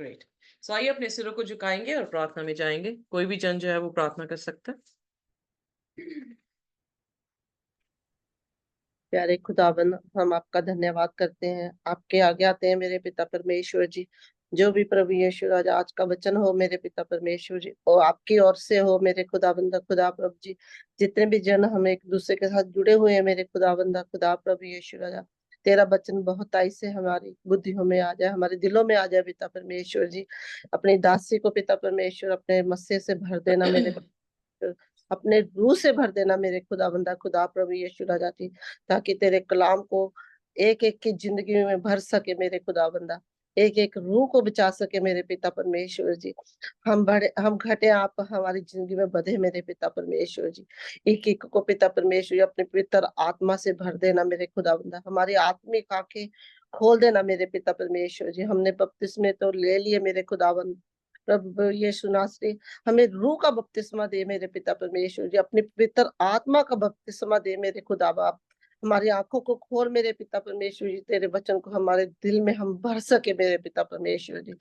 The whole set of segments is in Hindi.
ग्रेट। सो आइए अपने सिरों को झुकाएंगे और प्रार्थना में जाएंगे। कोई भी जन जो है वो प्रार्थना कर सकता है। प्यारे खुदावन, हम आपका धन्यवाद करते हैं, आपके आगे आते हैं मेरे पिता परमेश्वर जी। जो भी प्रभु यीशु राजा आज का वचन हो मेरे पिता परमेश्वर जी, और आपकी ओर से हो मेरे खुदाबंदा खुदा प्रभु जी। जितने भी जन हम एक दूसरे के साथ जुड़े हुए हैं मेरे खुदाबंदा खुदा प्रभु यीशु राजा, तेरा वचन बहुत आई से हमारी बुद्धियों में आ जाए, हमारे दिलों में आ जाए पिता परमेश्वर जी। अपनी दासी को पिता परमेश्वर अपने मस्से से भर देना मेरे, अपने रूह से भर देना मेरे खुदाबंदा खुदा प्रभु यीशु राजा जी, ताकि तेरे कलाम को एक एक की जिंदगी में भर सके मेरे खुदाबंदा, एक एक रूह को बचा सके मेरे पिता परमेश्वर जी। हम घटे आप हमारी जिंदगी में बढ़े मेरे पिता परमेश्वर जी। एक एक को पिता परमेश्वर जी अपने पवित्र आत्मा से भर देना मेरे खुदाबंदा, हमारी आत्मिक आंखें खोल देना मेरे पिता परमेश्वर जी। हमने बपतिस्मे तो ले लिए मेरे खुदाबंद, प्रभु यीशु नासरी हमें रूह का बपतिस्मा दे मेरे पिता परमेश्वर जी, अपनी पवित्र आत्मा का बपतिस्मा दे मेरे खुदा बाप। हमारी आंखों को खोल मेरे पिता परमेश्वर जी, तेरे वचन को हमारे दिल में हम भर सके मेरे पिता परमेश्वर जी।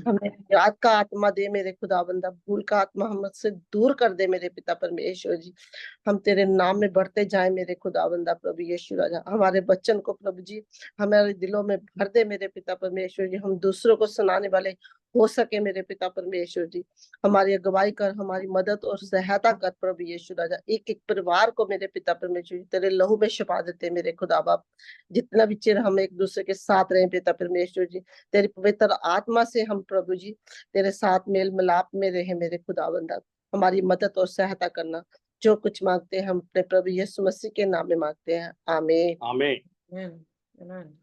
हमें याद का आत्मा दे मेरे खुदा बंदा, भूल का आत्मा हमसे दूर कर दे मेरे पिता परमेश्वर जी। हम तेरे नाम में बढ़ते जाए मेरे खुदा बंदा प्रभु यीशु राजा, हमारे वचन को प्रभु जी हमारे दिलों में भर दे मेरे पिता परमेश्वर जी। हम दूसरों को सुनाने वाले हो सके मेरे पिता परमेश्वर जी। हमारी अगुवाई कर, हमारी मदद और सहायता कर प्रभु यीशु राजा। एक एक परिवार को मेरे पिता परमेश्वर जी तेरे लहू में छिपा देते मेरे खुदा बाप। जितना भी चिर हम एक दूसरे के साथ रहे पिता परमेश्वर जी, तेरी पवित्र आत्मा से हम प्रभु जी तेरे साथ मेल मिलाप में रहे मेरे खुदावंदा। हमारी मदद और सहायता करना, जो कुछ मांगते हैं हम अपने प्रभु यीशु मसीह के नाम में मांगते हैं, आमीन आमीन। आमीन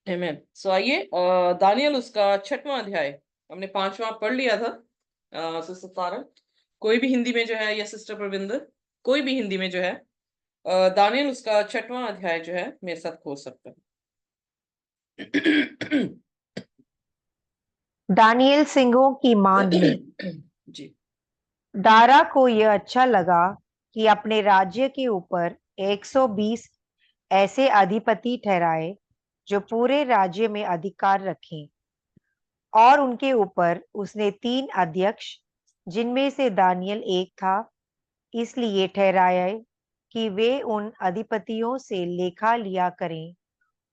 आमीन। सो आइए दानियल उसका 6वां अध्याय हमने 5वां पढ़ लिया था। सिस्टर सारा, कोई भी हिंदी में जो है, या सिस्टर प्रविंदर, कोई भी हिंदी में जो है दानियल उसका 6वां अध्याय जो है मेरे साथ खोल सकता है। दानियल सिंहों की मांद में। जी। दारा को यह अच्छा लगा कि अपने राज्य के ऊपर 120 ऐसे अधिपति ठहराए जो पूरे राज्य में अधिकार रखें, और उनके ऊपर उसने 3 अध्यक्ष, जिनमें से दानियल एक था, इसलिए ठहराया कि वे उन अधिपतियों से लेखा लिया करें,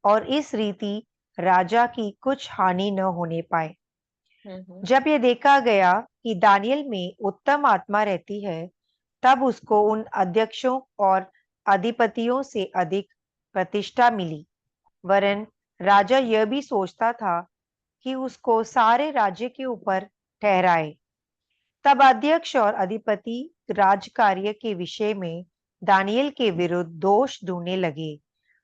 और इस रीति राजा की कुछ हानि न होने पाए। जब यह देखा गया कि दानियल में उत्तम आत्मा रहती है, तब उसको उन अध्यक्षों और अधिपतियों से अधिक प्रतिष्ठा मिली। वरन राजा यह भी सोचता था कि उसको सारे राज्य के ऊपर ठहराए। तब अध्यक्ष और अधिपति राजकार्य के विषय में दानियल के विरुद्ध दोष ढूंढने लगे,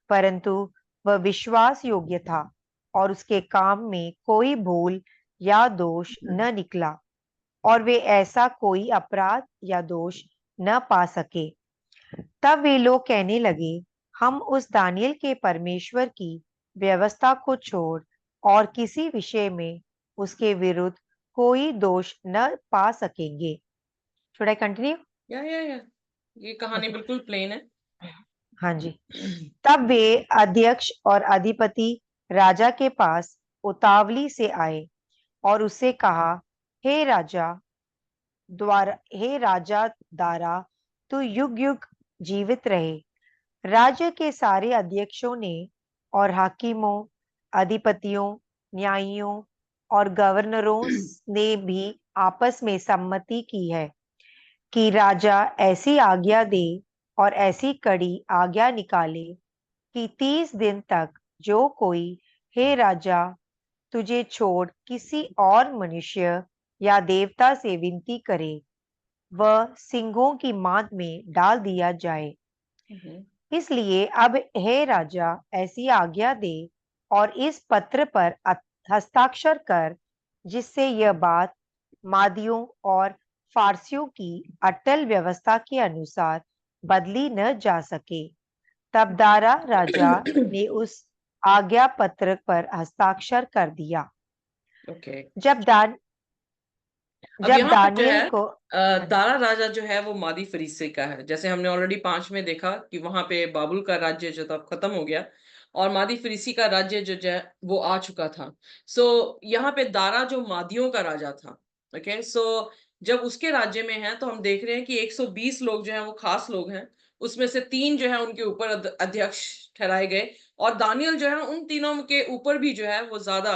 परंतु वह विश्वास योग्य था और उसके काम में कोई भूल या दोष न निकला, और वे ऐसा कोई अपराध या दोष न पा सके। तब वे लोग कहने लगे, हम उस दानियल के परमेश्वर की व्यवस्था को छोड़ और किसी विषय में उसके विरुद्ध कोई दोष न पा सकेंगे। Should I continue? या ये कहानी बिल्कुल प्लेन है। हाँ जी। तब वे अध्यक्ष और अधिपति राजा के पास उतावली से आए और उससे कहा, हे राजा दारा, तू युग युग जीवित रहे। राज्य के सारे अध्यक्षों ने और हाकिमों, अधिपतियों, न्यायियों और गवर्नरों ने भी आपस में सम्मति की है कि राजा ऐसी आज्ञा दे और ऐसी कड़ी आज्ञा निकाले कि 30 दिन तक जो कोई, हे राजा, तुझे छोड़ किसी और मनुष्य या देवता से विनती करे, वह सिंहों की मांद में डाल दिया जाए। इसलिए अब हे राजा ऐसी आज्ञा दे और इस पत्र पर हस्ताक्षर कर, जिससे यह बात मादियों और फारसियों की अटल व्यवस्था के अनुसार बदली न जा सके। तब दारा राजा ने उस आज्ञा पत्र पर हस्ताक्षर कर दिया। ओके। जब अब यहाँ पर जो दानियल है को दारा राजा जो है वो मादी फरीसे का है। जैसे हमने ऑलरेडी 5 में देखा कि वहां पे बाबुल का राज्य जो था खत्म हो गया, और मादी फरीसी का राज्य जो है वो आ चुका था। सो यहाँ पे दारा जो मादियों का राजा था, ओके। सो जब उसके राज्य में है तो हम देख रहे हैं कि 120 लोग जो हैं वो खास लोग हैं, उसमें से 3 जो है उनके ऊपर अध्यक्ष ठहराए गए, और दानियल जो है उन तीनों के ऊपर भी जो है वो ज्यादा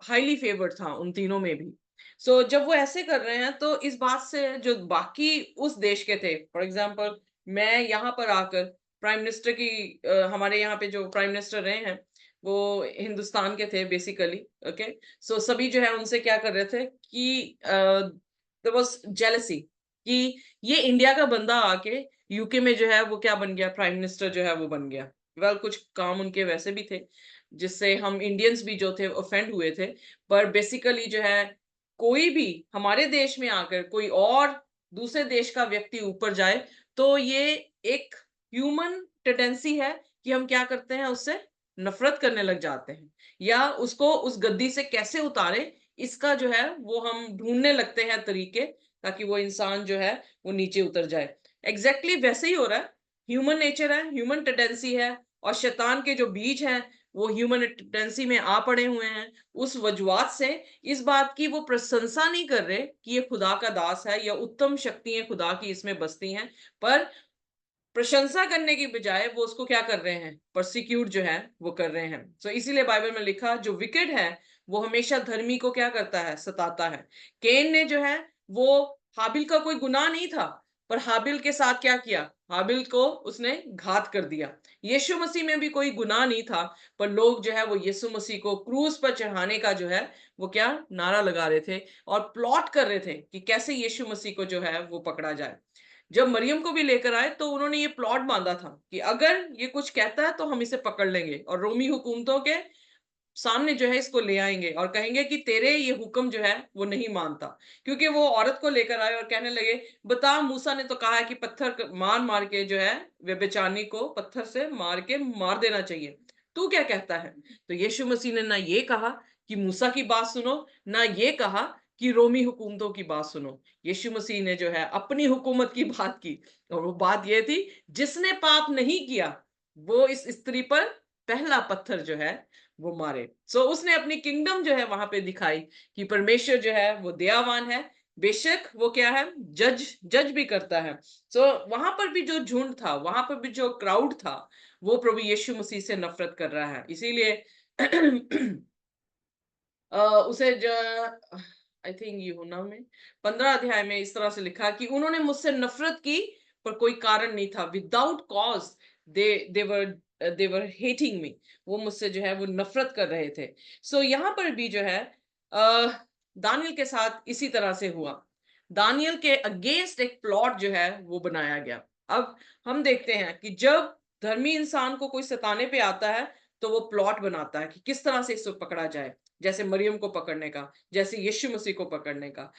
हाईली फेवर्ड था उन तीनों में भी। सो जब वो ऐसे कर रहे हैं तो इस बात से जो बाकी उस देश के थे, फॉर एग्जाम्पल मैं यहाँ पर आकर प्राइम मिनिस्टर की हमारे यहाँ पे जो प्राइम मिनिस्टर रहे हैं वो हिंदुस्तान के थे बेसिकली, ओके। सो सभी जो है उनसे क्या कर रहे थे कि देयर वाज जेलसी कि ये इंडिया का बंदा आके यूके में जो है वो क्या बन गया, प्राइम मिनिस्टर जो है वो बन गया। वेल कुछ काम उनके वैसे भी थे जिससे हम इंडियंस भी जो थे ऑफेंड हुए थे, पर बेसिकली जो है कोई भी हमारे देश में आकर कोई और दूसरे देश का व्यक्ति ऊपर जाए तो ये एक ह्यूमन टेंडेंसी है कि हम क्या करते हैं, उससे नफरत करने लग जाते हैं, या उसको उस गद्दी से कैसे उतारे इसका जो है वो हम ढूंढने लगते हैं तरीके, ताकि वो इंसान जो है वो नीचे उतर जाए। एग्जैक्टली वैसे ही हो रहा है, ह्यूमन नेचर है, ह्यूमन टेंडेंसी है, और शैतान के जो बीज हैं वो ह्यूमन टेंडेंसी में आ पड़े हुए हैं। उस वजूहात से इस बात की वो प्रशंसा नहीं कर रहे कि ये खुदा का दास है या उत्तम शक्तियां खुदा की इसमें बसती हैं, पर प्रशंसा करने की बजाय वो उसको क्या कर रहे हैं, परसिक्यूट जो है वो कर रहे हैं। सो इसीलिए बाइबल में लिखा जो विकेड है वो हमेशा धर्मी को क्या करता है, सताता है। केन ने जो है वो हाबिल का कोई गुनाह नहीं था, पर हाबिल के साथ क्या किया, हाबिल को उसने घात कर दिया। यीशु मसीह में भी कोई गुनाह नहीं था, पर लोग जो है वो यीशु मसीह को क्रूस पर चढ़ाने का जो है वो क्या नारा लगा रहे थे और प्लॉट कर रहे थे कि कैसे यीशु मसीह को जो है वो पकड़ा जाए। जब मरियम को भी लेकर आए तो उन्होंने ये प्लॉट बांधा था कि अगर ये कुछ कहता है तो हम इसे पकड़ लेंगे और रोमी हुकूमतों के सामने जो है इसको ले आएंगे और कहेंगे कि तेरे ये हुक्म जो है वो नहीं मानता। क्योंकि वो औरत को लेकर आए और कहने लगे, बता मूसा ने तो कहा है कि पत्थर मार मार के जो है व्यभिचारिणी को पत्थर से मार के मार देना चाहिए, तू क्या कहता है। तो यीशु मसीह ने ना ये कहा कि मूसा की बात सुनो, ना ये कहा कि रोमी हुकूमतों की बात सुनो। यीशु मसीह ने जो है अपनी हुकूमत की बात की, और वो बात ये थी जिसने पाप नहीं किया वो इस स्त्री पर पहला पत्थर जो है वो मारे। सो उसने अपनी किंगडम जो है वहां पे दिखाई कि परमेश्वर जो है वो दयावान है, बेशक वो क्या है, जज जज भी करता है। सो वहां पर भी जो झुंड था, वहां पर भी जो क्राउड था, वो प्रभु यीशु मसीह से नफरत कर रहा है। इसीलिए उसे जो आई थिंक यूहन्ना में 15 अध्याय में इस तरह से लिखा कि उन्होंने मुझसे नफरत की पर कोई कारण नहीं था, without cause they were hating me. वो मुझसे जो है वो नफरत कर रहे थे। सो यहाँ पर भी जो है दानियल के साथ इसी तरह से हुआ। दानियल के अगेंस्ट एक प्लॉट जो है वो बनाया गया। अब हम देखते हैं कि जब धर्मी इंसान को कोई सताने पे आता है तो वो प्लॉट बनाता है कि किस तरह से इसको पकड़ा जाए, जैसे मरियम को पकड़ने का, जैसे यीशु मसीह को पकड़ने का।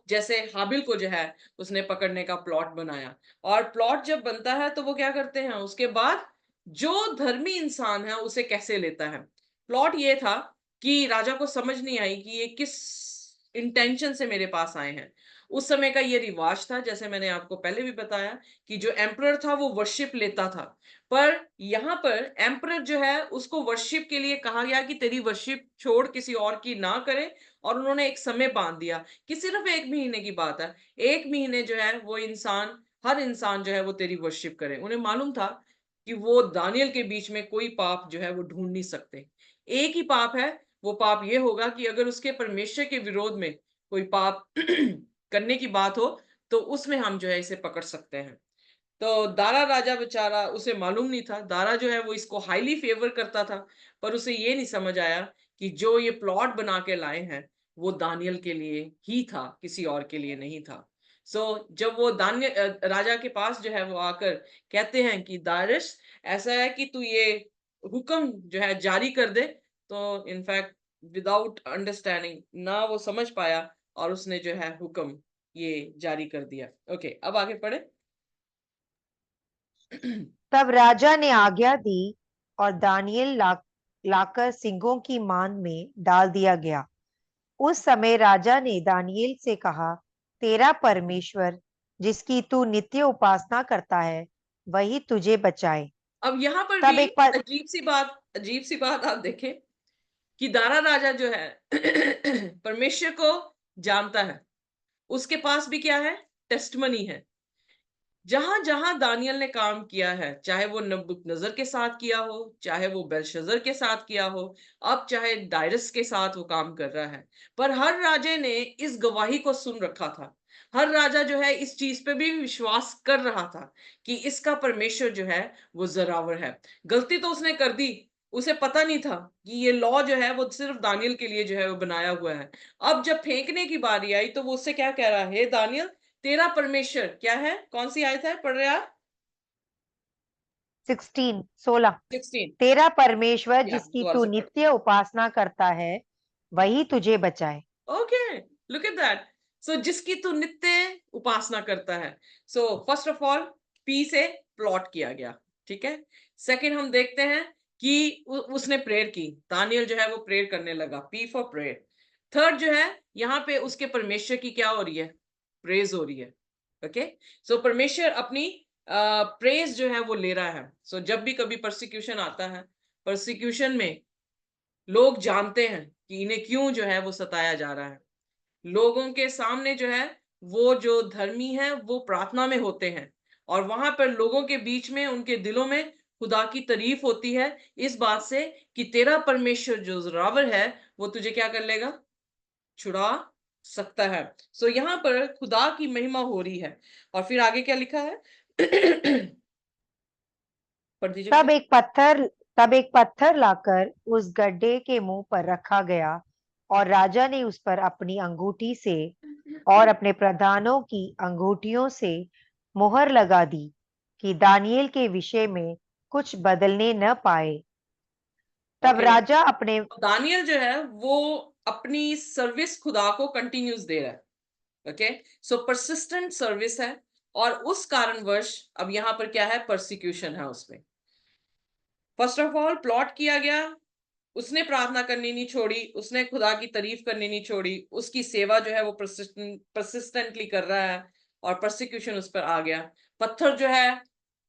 जैसे हाबिल को जो है उसने पकड़ने का प्लॉट बनाया, और प्लॉट जब बनता है तो वो क्या करते हैं उसके बाद, जो धर्मी इंसान है उसे कैसे लेता है। प्लॉट ये था कि राजा को समझ नहीं आई कि ये किस इंटेंशन से मेरे पास आए हैं। उस समय का ये रिवाज था, जैसे मैंने आपको पहले भी बताया, कि जो एम्परर था वो वर्शिप लेता था, पर यहाँ पर एम्परर जो है उसको वर्शिप के लिए कहा गया कि तेरी वर्शिप छोड़ किसी और की ना करे, और उन्होंने एक समय बांध दिया कि सिर्फ 1 महीने की बात है, 1 महीने जो है वो इंसान, हर इंसान जो है वो तेरी वर्शिप करे। उन्हें मालूम था कि वो दानियल के बीच में कोई पाप जो है वो ढूंढ नहीं सकते। एक ही पाप है, वो पाप ये होगा कि अगर उसके परमेश्वर के विरोध में कोई पाप करने की बात हो तो उसमें हम जो है इसे पकड़ सकते हैं। तो दारा राजा बेचारा, उसे मालूम नहीं था, दारा जो है वो इसको हाईली फेवर करता था, पर उसे ये नहीं समझ आया कि जो ये प्लॉट बना के लाए हैं वो दानियल के लिए ही था, किसी और के लिए नहीं था। जब वो दानियल राजा के पास जो है वो आकर कहते हैं कि दारिश ऐसा है कि तू ये हुक्म जो है जारी कर दे, तो इनफैक्ट विदाउट अंडरस्टैंडिंग, ना वो समझ पाया, और उसने जो है हुक्म ये जारी कर दिया। ओके, अब आगे पढ़े। तब राजा ने आज्ञा दी और दानियेल लाकर सिंहों की मान में डाल दिया गया। उस समय राजा ने दानियेल से कहा, तेरा परमेश्वर जिसकी तू नित्य उपासना करता है वही तुझे बचाए। अब यहाँ पर तब भी एक पद अजीब सी बात आप देखें कि दारा राजा जो है परमेश्वर को जानता है, उसके पास भी क्या है, टेस्टमनी है। जहां जहां दानियल ने काम किया है, चाहे वो नबूकदनेस्सर के साथ किया हो, चाहे वो बेलशस्सर के साथ किया हो, अब चाहे दायरस के साथ वो काम कर रहा है, पर हर राजे ने इस गवाही को सुन रखा था। हर राजा जो है इस चीज पे भी विश्वास कर रहा था कि इसका परमेश्वर जो है वो जरावर है। गलती तो उसने कर दी, उसे पता नहीं था कि ये लॉ जो है वो सिर्फ दानियल के लिए जो है वो बनाया हुआ है। अब जब फेंकने की बारी आई तो वो उससे क्या कह रहा है, हे दानियल, तेरा परमेश्वर क्या है, कौन सी आयत है, पढ़ रहे आप? 16 16। तेरा परमेश्वर या जिसकी दोबारा तू से पढ़। नित्य उपासना करता है वही तुझे बचाए। Okay, look at that. So जिसकी तू नित्य उपासना करता है। सो फर्स्ट ऑफ ऑल पी से प्लॉट किया गया, ठीक है। सेकंड हम देखते हैं कि उसने प्रेयर की, दानियल जो है वो प्रेयर करने लगा, पी फॉर प्रेयर। थर्ड जो है यहाँ पे उसके परमेश्वर की क्या हो रही है, प्रेज हो रही है। ओके, सो परमेश्वर अपनी प्रेज जो है वो ले रहा है। सो जब भी कभी परसिक्यूशन आता है, परसिक्यूशन में लोग जानते हैं कि इन्हें क्यों जो है वो सताया जा रहा है। लोगों के सामने जो है वो जो धर्मी है वो प्रार्थना में होते हैं, और वहां पर लोगों के बीच में उनके दिलों में खुदा की तारीफ होती है इस बात से कि तेरा परमेश्वर जो जोरावर है वो तुझे क्या कर लेगा, छुड़ा सकता है। सो यहाँ पर खुदा की महिमा हो रही है। और फिर आगे क्या लिखा है पढ़ दीजिए तब प्लीज। एक पत्थर तब एक पत्थर लाकर उस गड्ढे के मुंह पर रखा गया और राजा ने उस पर अपनी अंगूठी से और अपने प्रधानों की अंगूठियों से मुहर लगा दी कि दानियेल के विषय में कुछ बदलने न पाए। तब ओके, राजा अपने दानियल जो है वो अपनी सर्विस खुदा को कंटिन्यूस दे रहा है। ओके, सो परसिस्टेंट सर्विस है, और उस कारणवश अब यहां पर क्या है, परसिक्यूशन है उसमें। फर्स्ट ऑफ ऑल प्लॉट किया गया, उसने प्रार्थना करनी नहीं छोड़ी, उसने खुदा की तारीफ करनी नहीं छोड़ी, उसकी सेवा जो है वो परसिस्टेंटली कर रहा है, और परसिक्यूशन उस पर आ गया। पत्थर जो है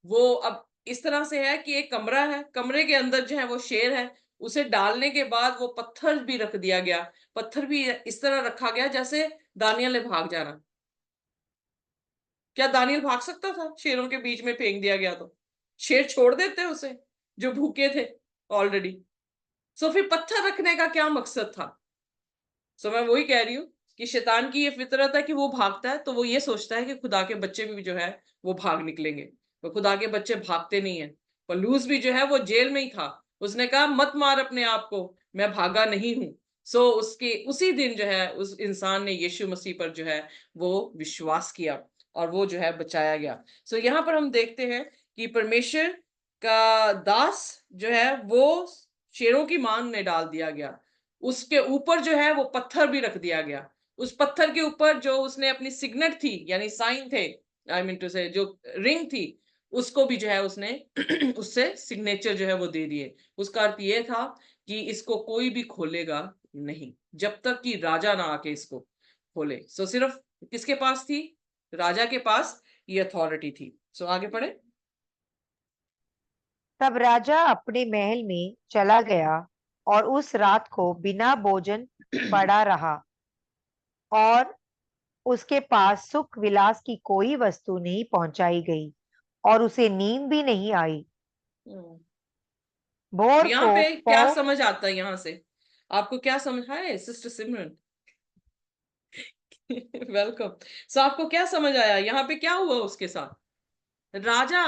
वो अब इस तरह से है कि एक कमरा है, कमरे के अंदर जो है वो शेर है, उसे डालने के बाद वो पत्थर भी रख दिया गया। पत्थर भी इस तरह रखा गया जैसे दानियल ने भाग जाना। क्या दानियल भाग सकता था, शेरों के बीच में फेंक दिया गया तो शेर छोड़ देते उसे, जो भूखे थे ऑलरेडी। सो फिर पत्थर रखने का क्या मकसद था? सो मैं वही कह रही हूँ कि शैतान की ये फितरत है कि वो भागता है तो वो ये सोचता है कि खुदा के बच्चे भी जो है वो भाग निकलेंगे, तो खुदा के बच्चे भागते नहीं है। पलूस भी जो है वो जेल में ही था, उसने कहा मत मार अपने आप को, मैं भागा नहीं हूं। सो उसके उसी दिन जो है उस इंसान ने यीशु मसीह पर जो है वो विश्वास किया, और वो जो है बचाया गया। सो यहाँ पर हम देखते हैं कि परमेश्वर का दास जो है वो शेरों की मांग में डाल दिया गया, उसके ऊपर जो है वो पत्थर भी रख दिया गया। उस पत्थर के ऊपर जो उसने अपनी सिग्नेट थी, यानी साइन थे, आई मीन टू से जो रिंग थी, उसको भी जो है उसने उससे सिग्नेचर जो है वो दे दिए। उसका अर्थ ये था कि इसको कोई भी खोलेगा नहीं जब तक कि राजा ना आके इसको खोले। सो सिर्फ किसके पास थी, राजा के पास ये अथॉरिटी थी। सो आगे पढ़े। तब राजा अपने महल में चला गया और उस रात को बिना भोजन पड़ा रहा, और उसके पास सुख विलास की कोई वस्तु नहीं पहुंचाई गई और उसे नींद भी नहीं आई। हम्म। भोर यहाँ को पे पौ क्या समझ आता है, यहाँ से आपको क्या समझ आया सिस्टर सिमरन? वेलकम। सो आपको क्या समझ आया, यहाँ पे क्या हुआ उसके साथ? राजा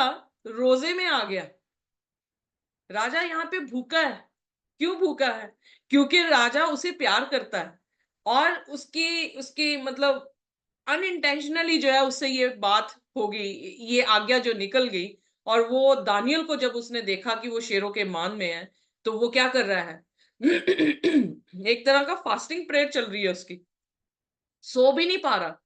रोजे में आ गया, राजा यहाँ पे भूखा है। क्यों भूखा है? क्योंकि राजा उसे प्यार करता है, और उसकी उसकी मतलब अनइंटेंशनली जो है उससे ये बात हो गई, ये आज्ञा जो निकल गई। और वो दानियल को जब उसने देखा कि वो शेरों के मान में है, तो वो क्या कर रहा है एक तरह का फास्टिंग प्रेयर चल रही है उसकी, सो भी नहीं पा रहा,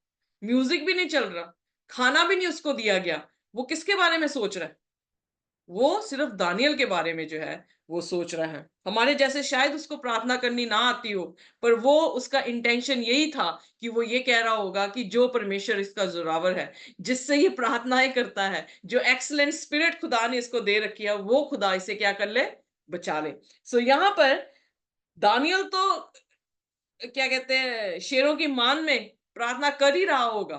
म्यूजिक भी नहीं चल रहा, खाना भी नहीं उसको दिया गया। वो किसके बारे में सोच रहा है? वो सिर्फ दानियल के बारे में जो है वो सोच रहा है। हमारे जैसे शायद उसको प्रार्थना करनी ना आती हो, पर वो उसका इंटेंशन यही था कि वो ये कह रहा होगा कि जो परमेश्वर इसका जोरावर है, जिससे ये प्रार्थनाएं करता है, जो एक्सीलेंट स्पिरिट खुदा ने इसको दे रखी है, वो खुदा इसे क्या कर ले, बचा ले। सो यहाँ पर दानियल तो क्या कहते हैं, शेरों की मान में प्रार्थना कर ही रहा होगा,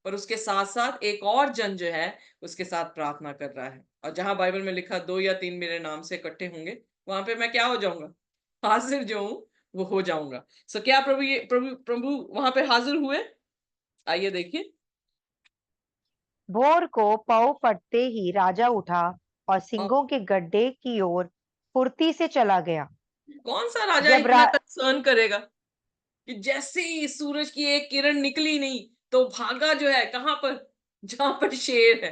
पर उसके साथ साथ एक और जन जो है उसके साथ प्रार्थना कर रहा है। और जहां बाइबल में लिखा 2 या 3 मेरे नाम से इकट्ठे होंगे, वहां पे मैं क्या हो जाऊंगा, हाजिर जो हूं वो हो जाऊंगा। सो क्या प्रभु प्रभु वहां पे हाजिर हुए? आइए देखिए। भोर को पौ फटते ही राजा उठा और अब सिंहों के गड्ढे की ओर फुर्ती से चला गया। कौन सा राजा जब इतना कंसर्न करेगा कि जैसे ही सूरज की एक किरण निकली नहीं तो भागा जो है कहां पर, जहां पर शेर है।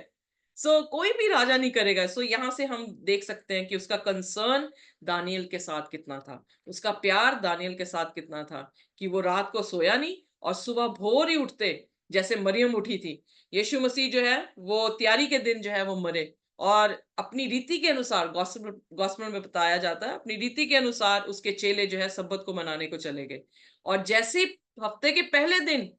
सो कोई भी राजा नहीं करेगा। सो यहां से हम देख सकते हैं कि उसका कंसर्न दानियल के साथ कितना था, उसका प्यार दानियल के साथ कितना था, कि वो रात को सोया नहीं और सुबह भोर ही उठते, जैसे मरियम उठी थी। यीशु मसीह जो है वो तैयारी के दिन जो है वो मरे, और अपनी रीति के अनुसार गॉस्पेल में बताया जाता है, अपनी रीति के अनुसार उसके चेले जो है सब्बत को मनाने को चले गए। और जैसे ही हफ्ते के पहले दिन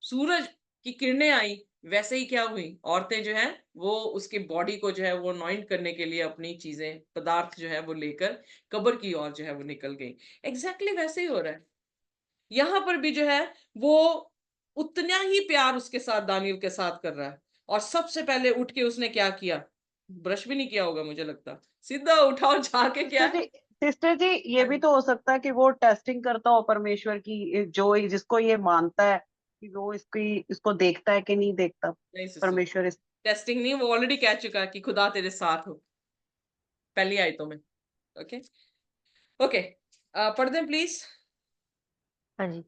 सूरज की किरणें आई, वैसे ही क्या हुई, औरतें जो है वो उसकी बॉडी को जो है वो अनॉइंट करने के लिए अपनी चीजें पदार्थ जो है वो लेकर कब्र की ओर जो है वो निकल गई। एग्जैक्टली वैसे ही हो रहा है यहां पर भी जो है, वो उतना ही प्यार उसके साथ दानियल के साथ कर रहा है। और सबसे पहले उठ के उसने क्या किया, ब्रश भी नहीं किया होगा मुझे लगता, सीधा उठा और जाके क्या सिस्टर जी, सिस्टर जी, ये भी तो हो सकता है कि वो टेस्टिंग करता हो परमेश्वर की, जो जिसको ये मानता है कि वो इसको देखता है कि नहीं देखता नहीं सिस्टर, परमेश्वर इस। टेस्टिंग नहीं, वो ऑलरेडी कह चुका है कि खुदा तेरे साथ हो, पहली आयतों में। ओके ओके, पढ़ दें प्लीज। हाँ जी।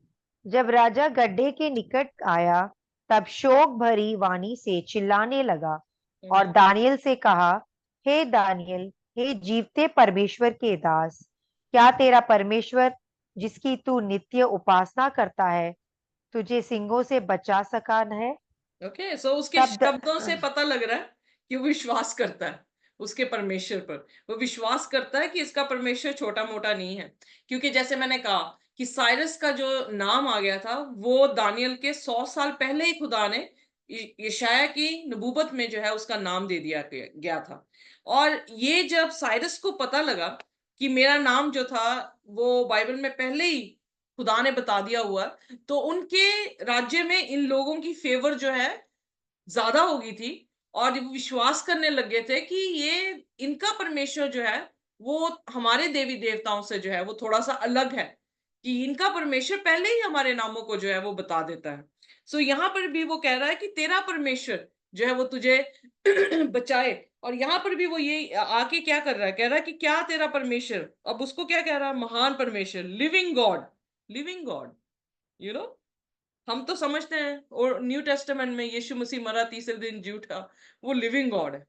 जब राजा गड्ढे के निकट आया, तब शोक भरी वाणी से चिल्लाने लगा और दानियल से कहा, हे दानियल, हे जीवते परमेश्वर के दास, क्या तेरा परमेश्वर जिसकी तू नित्य उपासना करता है तुझे सिंहों से बचा सका है? ओके, सो उसके तब शब्दों से पता लग रहा है कि वो विश्वास करता है उसके परमेश्वर पर। वो विश्वास करता है कि इसका परमेश्वर छोटा मोटा नहीं है, क्योंकि जैसे मैंने कहा कि साइरस का जो नाम आ गया था वो दानियल के 100 साल पहले ही खुदा ने यशाया की नबूवत में जो है उसका नाम दे दिया गया था। और ये जब साइरस को पता लगा कि मेरा नाम जो था वो बाइबल में पहले ही खुदा ने बता दिया हुआ, तो उनके राज्य में इन लोगों की फेवर जो है ज्यादा हो गई थी। और वो विश्वास करने लग गए थे कि ये इनका परमेश्वर जो है वो हमारे देवी देवताओं से जो है वो थोड़ा सा अलग है, कि इनका परमेश्वर पहले ही हमारे नामों को जो है वो बता देता है। सो यहाँ पर भी वो कह रहा है कि तेरा परमेश्वर जो है वो तुझे बचाए। और यहाँ पर भी वो ये आके क्या कर रहा है, कह रहा है कि क्या तेरा परमेश्वर, अब उसको क्या कह रहा है, महान परमेश्वर, living God, living God, you know. हम तो समझते हैं और न्यू टेस्टामेंट में यीशु मसीह मरा तीसरे दिन जी उठा, वो लिविंग गॉड है।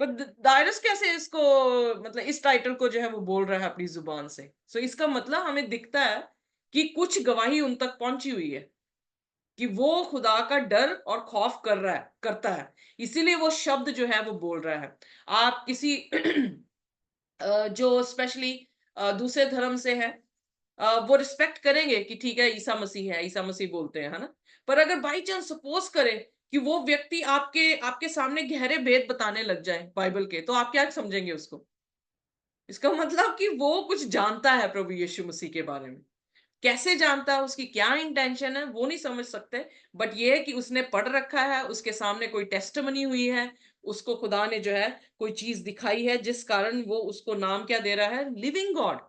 बट दायरस कैसे इसको, मतलब इस टाइटल को जो है वो बोल रहा है अपनी जुबान से। सो इसका मतलब हमें दिखता है कि कुछ गवाही उन तक पहुंची हुई है कि वो खुदा का डर और खौफ करता है, इसीलिए वो शब्द जो है वो बोल रहा है। आप किसी जो स्पेशली दूसरे धर्म से है, वो रिस्पेक्ट करेंगे कि ठीक है ईसा मसीह है, ईसा मसीह बोलते हैं, है ना। पर अगर बाई चांस सपोज करें कि वो व्यक्ति आपके आपके सामने गहरे भेद बताने लग जाए बाइबल के, तो आप क्या समझेंगे उसको? इसका मतलब कि वो कुछ जानता है प्रभु यीशु मसीह के बारे में। कैसे जानता है, उसकी क्या इंटेंशन है, वो नहीं समझ सकते। बट ये है कि उसने पढ़ रखा है, उसके सामने कोई टेस्टमनी हुई है, उसको खुदा ने जो है कोई चीज दिखाई है, जिस कारण वो उसको नाम क्या दे रहा है, लिविंग गॉड।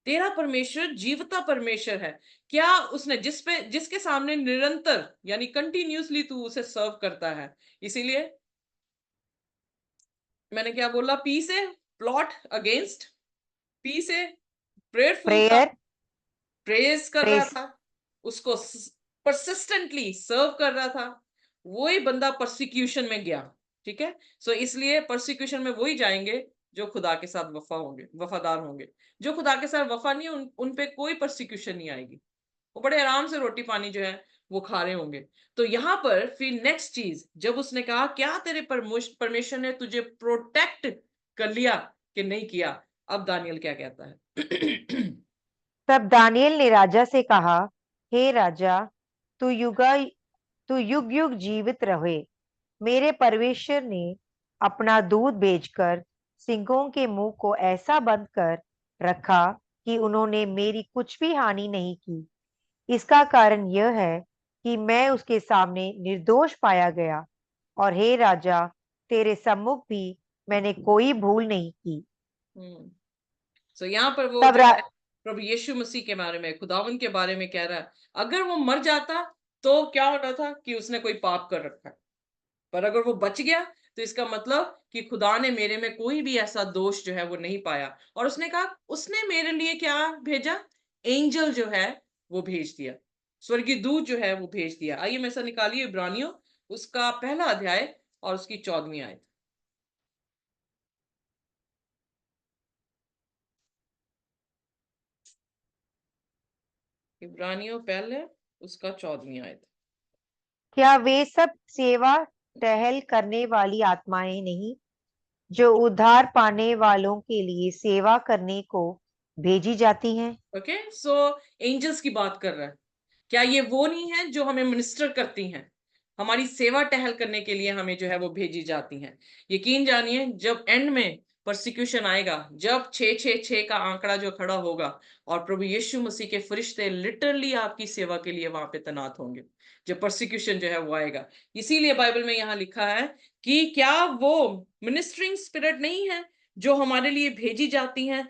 तेरा परमेश्वर जीवता परमेश्वर है। क्या उसने जिसके सामने निरंतर यानी कंटिन्यूसली तू उसे सर्व करता है। इसीलिए मैंने क्या बोला, पी से प्लॉट अगेंस्ट, पी से प्रेयरफुल था, प्रेयर प्रेज कर रहा प्रेस था, उसको परसिस्टेंटली सर्व कर रहा था। वही बंदा परसिक्यूशन में गया। ठीक है, सो इसलिए परसिक्यूशन में वही जाएंगे जो खुदा के साथ वफादार होंगे। जो खुदा के साथ वफा नहीं, उन पे कोई परसिक्यूशन नहीं आएगी, वो बड़े आराम से रोटी पानी जो है वो खा रहे होंगे। तो यहाँ पर फिर नेक्स्ट चीज, जब उसने कहा क्या तेरे परमेश्वर ने तुझे प्रोटेक्ट कर लिया, कि नहीं किया। अब दानियल क्या कहता है? तब दानियल ने राजा से कहा, हे राजा, तू युग युग जीवित रहे। मेरे परमेश्वर ने अपना दूध भेजकर सिंहों के मुंह को ऐसा बंद कर रखा कि उन्होंने मेरी कुछ भी हानि नहीं की। इसका कारण यह है कि मैं उसके सामने निर्दोष पाया गया, और हे राजा, तेरे सम्मुख भी मैंने कोई भूल नहीं की। सो यहाँ पर वो तब जो है प्रभु यीशु मसीह के बारे में, खुदावन के बारे में कह रहा है, अगर वो मर जाता तो क्या होना था कि उसने कोई पाप कर रखा है, पर अगर वो बच गया तो इसका मतलब कि खुदा ने मेरे में कोई भी ऐसा दोष जो है वो नहीं पाया। और उसने कहा उसने मेरे लिए क्या भेजा? एंजल जो है वो भेज दिया, स्वर्गीय दूत जो है वो भेज दिया। आइए मैं ऐसा निकालिए इब्रानियों उसका पहला अध्याय और उसकी 14वीं आयत। इब्रानियों पहले उसका 14वीं आयत। क्या वे सब सेवा टहल करने वाली आत्माएं नहीं, जो उद्धार पाने वालों के लिए सेवा करने को भेजी जाती हैं? ओके, सो एंजल्स की बात कर रहा है। क्या ये वो नहीं है जो हमें मिनिस्टर करती हैं, हमारी सेवा टहल करने के लिए हमें जो है वो भेजी जाती हैं? यकीन जानिए जब एंड में परसिक्यूशन आएगा, जब 666 का आंकड़ा जो खड़ा होगा और प्रभु यीशु मसीह के फरिश्ते लिटरली आपकी सेवा के लिए वहां पे तैनात होंगे, जब परसिक्यूशन जो है वो आएगा। इसीलिए बाइबल में यहाँ लिखा है कि क्या वो मिनिस्टरिंग स्पिरिट नहीं है जो हमारे लिए भेजी जाती हैं,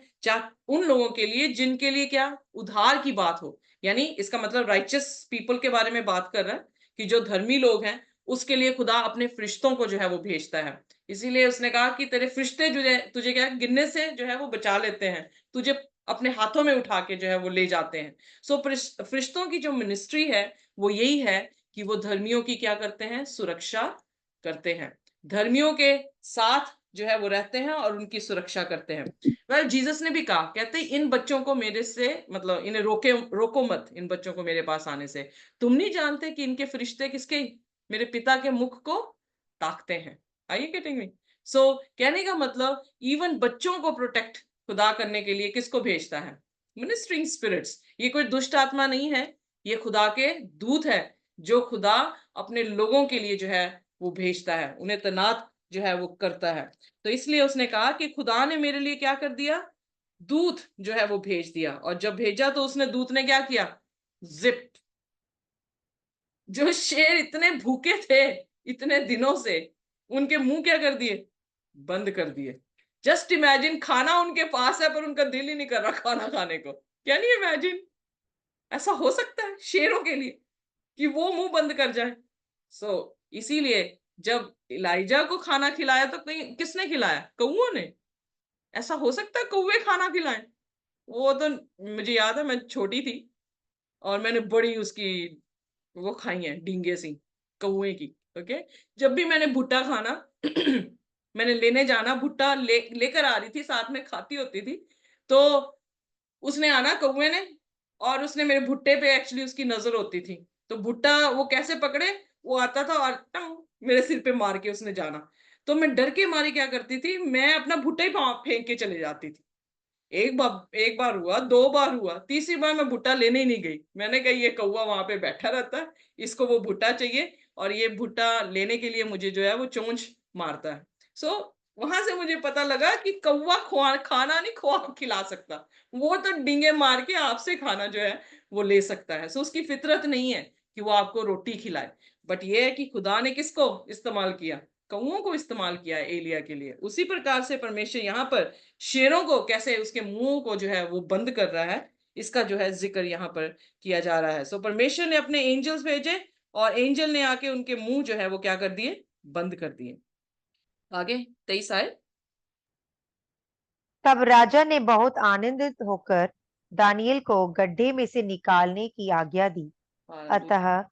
उन लोगों के लिए जिनके लिए क्या उद्धार की बात हो। यानी इसका मतलब राइचस पीपल के बारे में बात कर रहा है कि जो धर्मी लोग हैं उसके लिए खुदा अपने फरिश्तों को जो है वो भेजता है। इसीलिए उसने कहा कि तेरे फरिश्ते जो तुझे क्या गिनने से जो है वो बचा लेते हैं, तुझे अपने हाथों में उठा के जो है वो ले जाते हैं। सो फरिश्तों की जो मिनिस्ट्री है वो यही है कि वो धर्मियों की क्या करते हैं? सुरक्षा करते हैं, धर्मियों के साथ जो है वो रहते हैं और उनकी सुरक्षा करते हैं। वेल जीसस ने भी कहा, कहते इन बच्चों को मेरे से, मतलब इन्हें रोको मत, इन बच्चों को मेरे पास आने से। तुम नहीं जानते कि इनके फरिश्ते किसके? मेरे पिता के मुख को ताकते हैं। Are you getting me? So कहने का मतलब इवन बच्चों को प्रोटेक्ट खुदा करने के लिए किसको भेजता है? Ministering spirits. ये कोई दुष्ट आत्मा नहीं है, ये खुदा के दूत है जो खुदा अपने लोगों के लिए जो है वो भेजता है, उन्हें तैनात जो है वो करता है। तो इसलिए उसने कहा कि खुदा ने मेरे लिए क्या कर दिया? दूत जो है वो भेज दिया। और जब भेजा तो उसने दूत ने क्या किया? जिप। जो शेर इतने भूखे थे इतने दिनों से, उनके मुंह क्या कर दिए? बंद कर दिए। जस्ट इमेजिन, खाना उनके पास है पर उनका दिल ही नहीं कर रहा खाना खाने को। Can you imagine? ऐसा हो सकता है शेरों के लिए कि वो मुंह बंद कर जाए? इसीलिए जब इलाइजा को खाना खिलाया तो कहीं किसने खिलाया? कौओं ने। ऐसा हो सकता है कौवे खाना खिलाएं? वो तो मुझे याद है मैं छोटी थी और मैंने बड़ी उसकी वो खाई है डींगे सी कौए की। ओके, जब भी मैंने भुट्टा खाना मैंने लेने जाना, भुट्टा लेकर आ रही थी, साथ में खाती होती थी, तो उसने आना कौए ने, और उसने मेरे भुट्टे पे एक्चुअली उसकी नजर होती थी, तो भुट्टा वो कैसे पकड़े, वो आता था और टंग मेरे सिर पे मार के उसने जाना। तो मैं डर के मारे क्या करती थी, मैं अपना भुट्टा ही फेंक के चले जाती थी। एक बार हुआ, 2 बार हुआ, तीसरी बार मैं भुट्टा लेने ही नहीं गई। मैंने कहा ये कौवा वहां पे बैठा रहता है, इसको वो भुट्टा चाहिए और ये भुट्टा लेने के लिए मुझे जो है वो चोंच मारता है। वहां से मुझे पता लगा कि कौवा खाना नहीं खिला सकता, वो तो डींगे मार के आपसे खाना जो है वो ले सकता है। उसकी फितरत नहीं है कि वो आपको रोटी खिलाए। बट ये है कि खुदा ने किसको इस्तेमाल किया? कौओं को इस्तेमाल किया है एलिया के लिए। उसी प्रकार से परमेश्वर यहाँ पर शेरों को कैसे उसके मुंह को जो है वो बंद कर रहा है, इसका जो है जिक्र यहाँ पर किया जा रहा है। परमेश्वर ने अपने एंजल्स भेजे और एंजल ने आके उनके मुंह जो है वो क्या कर दिए? बंद कर दिए। आगे 23 आए। तब राजा ने बहुत आनंदित होकर दानियल को गड्ढे में से निकालने की आज्ञा दी। अतः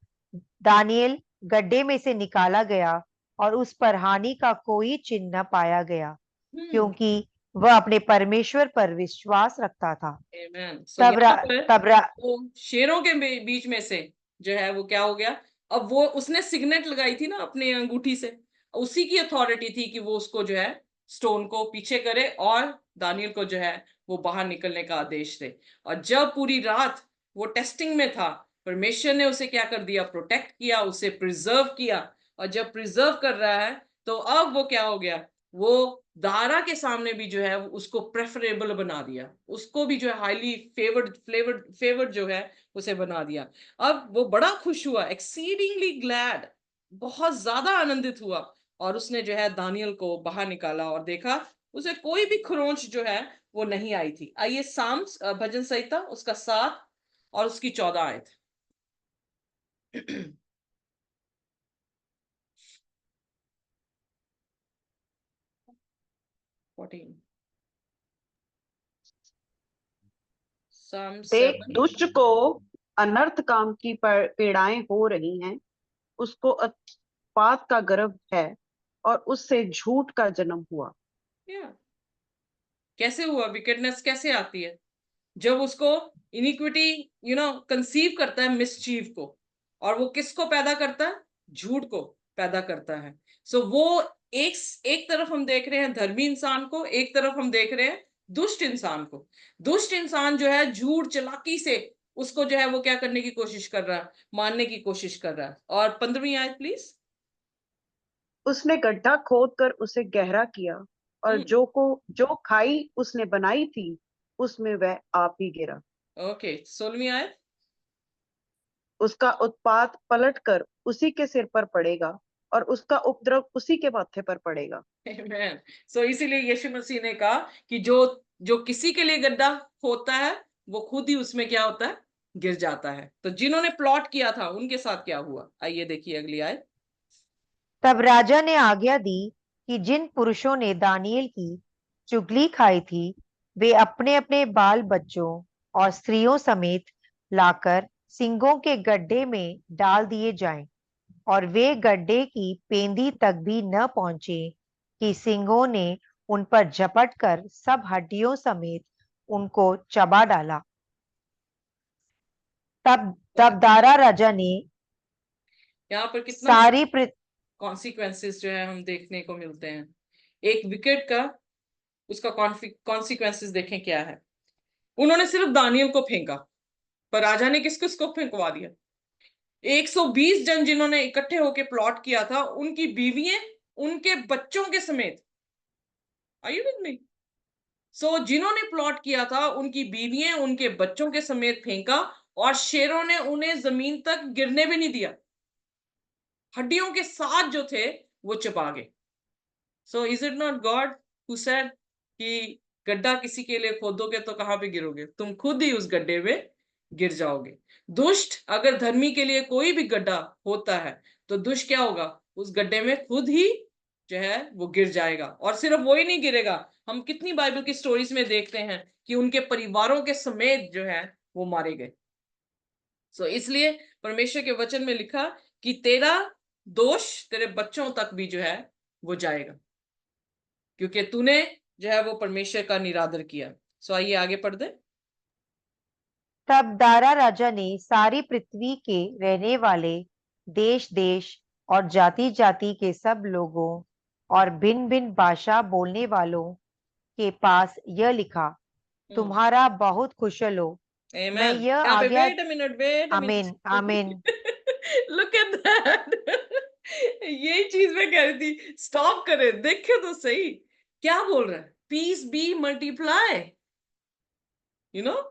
दानियल गड्ढे में से निकाला गया और उस पर हानि का कोई चिन्ह न पाया गया, क्योंकि वह अपने परमेश्वर पर विश्वास रखता था। आमेन। तब शेरों के बीच में से जो है वो क्या हो गया? अब वो उसने सिग्नेट लगाई थी ना अपने अंगूठी से, उसी की अथॉरिटी थी कि वो उसको जो है स्टोन को पीछे करे और दानियल को जो है वो बाहर निकलने का आदेश दे। और जब पूरी रात वो टेस्टिंग में था, परमेश्वर ने उसे क्या कर दिया, प्रोटेक्ट किया, उसे प्रिजर्व किया। और जब प्रिजर्व कर रहा है तो अब वो क्या हो गया, वो दारा के सामने भी जो है उसको प्रेफरेबल बना दिया, उसको भी जो है हाईली फेवर्ड जो है उसे बना दिया। अब वो बड़ा खुश हुआ, एक्सीडिंगली ग्लैड, बहुत ज्यादा आनंदित हुआ। और उसने जो है दानियल को बाहर निकाला और देखा उसे कोई भी खरोंच जो है वो नहीं आई थी। आइए साम्स भजन संहिता उसका 7 और उसकी 14 आयत। 14 Psalm देख 7। दुष्ट को अनर्थ काम की पीड़ाएं हो रही हैं, उसको उत्पात का गर्भ है और उससे झूठ का जन्म हुआ। कैसे हुआ, विकेटनेस कैसे आती है, जब उसको इनिक्विटी कंसीव करता है, मिसचीव को, और वो किसको पैदा करता है, झूठ को पैदा करता है। सो वो एक तरफ हम देख रहे हैं धर्मी इंसान को, एक तरफ हम देख रहे हैं दुष्ट इंसान को। दुष्ट इंसान जो है झूठ चालाकी से उसको जो है वो क्या करने की कोशिश कर रहा है, मारने की कोशिश कर रहा है। और 15वीं आयत प्लीज। उसने गड्ढा खोद कर उसे गहरा किया और जो खाई उसने बनाई थी उसमें वह आप ही गिरा। ओके 16वीं आयत। उसका उत्पात पलट कर उसी के सिर पर पड़ेगा और उसका उपद्रव उसी के माथे पर पड़ेगा। Amen. So इसीलिए यीशु मसीह ने कहा कि जो जो किसी के लिए गड्ढा होता है वो खुद ही उसमें क्या होता है, गिर जाता है। तो जिन्होंने प्लॉट किया था उनके साथ क्या हुआ, आइए देखिए अगली आयत। तब राजा ने आज्ञा दी कि जिन पुरुषों ने दानियल की चुगली खाई थी वे अपने अपने बाल बच्चों और स्त्रियों समेत लाकर सिंगों के गड्ढे में डाल दिए जाएं, और वे गड्ढे की पेंदी तक भी न पहुंचे कि सिंगों ने उन पर झपट कर सब हड्डियों समेत उनको चबा डाला। तब तब दारा राजा ने यहाँ पर कितना सारी कॉन्सिक्वेंसेस जो है हम देखने को मिलते हैं। एक विकेट का उसका कॉन्सिक्वेंसेस देखें क्या है। उन्होंने सिर्फ दानियल को फेंका, पर राजा ने किस किस को फेंकवा दिया, 120 जन जिन्होंने इकट्ठे होकर प्लॉट किया था, उनकी बीवियां उनके बच्चों के समेत। Are you with me? So जिन्होंने प्लॉट किया था उनकी बीवियां उनके बच्चों के समेत फेंका, और शेरों ने उन्हें जमीन तक गिरने भी नहीं दिया, हड्डियों के साथ जो थे वो चबा गए। So is it not God who said कि गड्ढा किसी के लिए खोदोगे तो कहां पे गिरोगे, तुम खुद ही उस गड्ढे में गिर जाओगे। दुष्ट अगर धर्मी के लिए कोई भी गड्ढा होता है तो दुष्ट क्या होगा, उस गड्ढे में खुद ही जो है वो गिर जाएगा। और सिर्फ वो ही नहीं गिरेगा, हम कितनी बाइबल की स्टोरीज में देखते हैं कि उनके परिवारों के समेत जो है वो मारे गए। सो इसलिए परमेश्वर के वचन में लिखा कि तेरा दोष तेरे बच्चों तक भी जो है वो जाएगा, क्योंकि तूने जो है वो परमेश्वर का निरादर किया। सो आइए आगे पढ़ दे। तब दारा राजा ने सारी पृथ्वी के रहने वाले देश देश और जाति जाति के सब लोगों और भिन्न भिन्न भाषा बोलने वालों के पास यह लिखा, तुम्हारा बहुत कुशल हो। मैं आमेन। यह यहाँ पे आज्ञा वेट अ आमीन मिनट आमीन। Look at that. यही चीज मैं कह रही थी, स्टॉप करे, देखियो तो सही क्या बोल रहा है, peace be multiply. You know